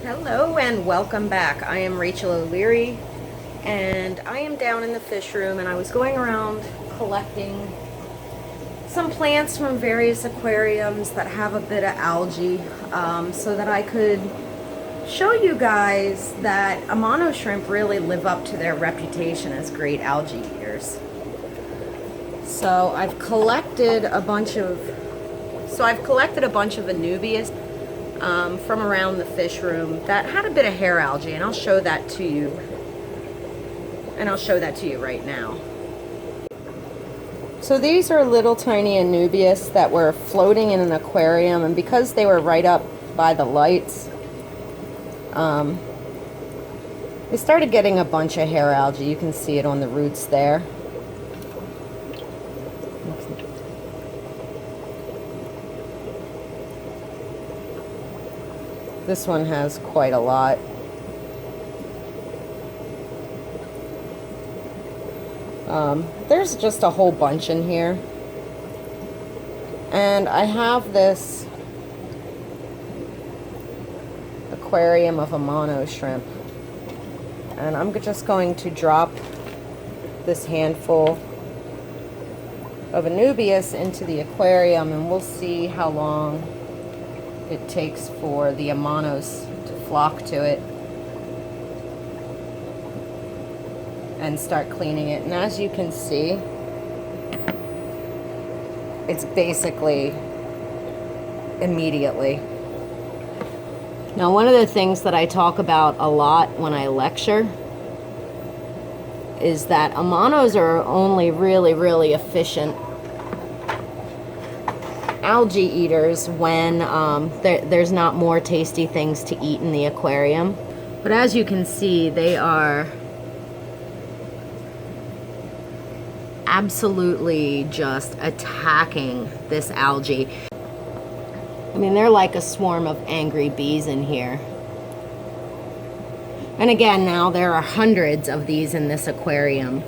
Hello and welcome back. I am Rachel O'Leary and I am down in the fish room, and I was going around collecting some plants from various aquariums that have a bit of algae so that I could show you guys that amano shrimp really live up to their reputation as great algae eaters. So I've collected a bunch of anubias from around the fish room that had a bit of hair algae, and I'll show that to you. Right now. So these are little tiny anubias that were floating in an aquarium, and because they were right up by the lights, they started getting a bunch of hair algae. You can see it on the roots there. This one has quite a lot. There's just a whole bunch in here. And I have this aquarium of amano shrimp. And I'm just going to drop this handful of anubias into the aquarium, and we'll see how long it takes for the amanos to flock to it and start cleaning it. And as you can see, it's basically immediately. Now, one of the things that I talk about a lot when I lecture is that amanos are only really efficient algae eaters when there's not more tasty things to eat in the aquarium. But as you can see, they are absolutely just attacking this algae. I mean, they're like a swarm of angry bees in here. And again, now there are hundreds of these in this aquarium.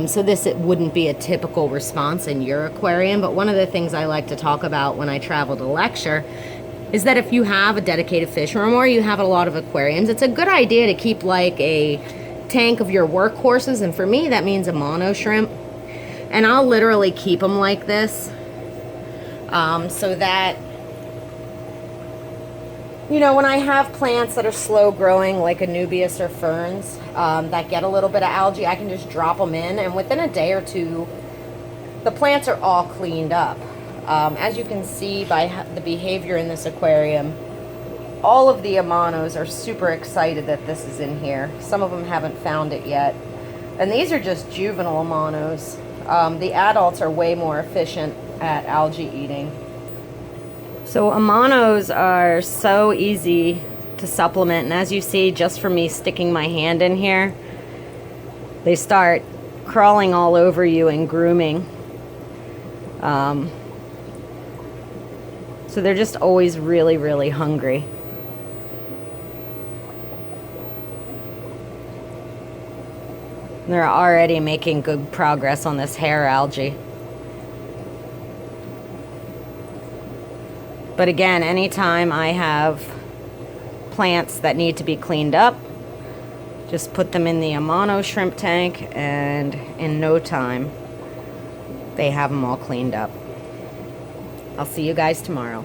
So it wouldn't be a typical response in your aquarium, but one of the things I like to talk about when I travel to lecture is that if you have a dedicated fish room or you have a lot of aquariums, it's a good idea to keep like a tank of your workhorses, and for me that means amano shrimp. And I'll literally keep them like this so that, you know, when I have plants that are slow growing like anubias or ferns that get a little bit of algae, I can just drop them in, and within a day or two the plants are all cleaned up. As you can see by the behavior in this aquarium, all of the amanos are super excited that this is in here. Some of them haven't found it yet, and these are just juvenile amanos. The adults are way more efficient at algae eating. So amanos are so easy to supplement, and as you see, just from me sticking my hand in here, they start crawling all over you and grooming. So they're just always really hungry. They're already making good progress on this hair algae. But again, anytime I have plants that need to be cleaned up, just put them in the amano shrimp tank, and in no time they have them all cleaned up. I'll see you guys tomorrow.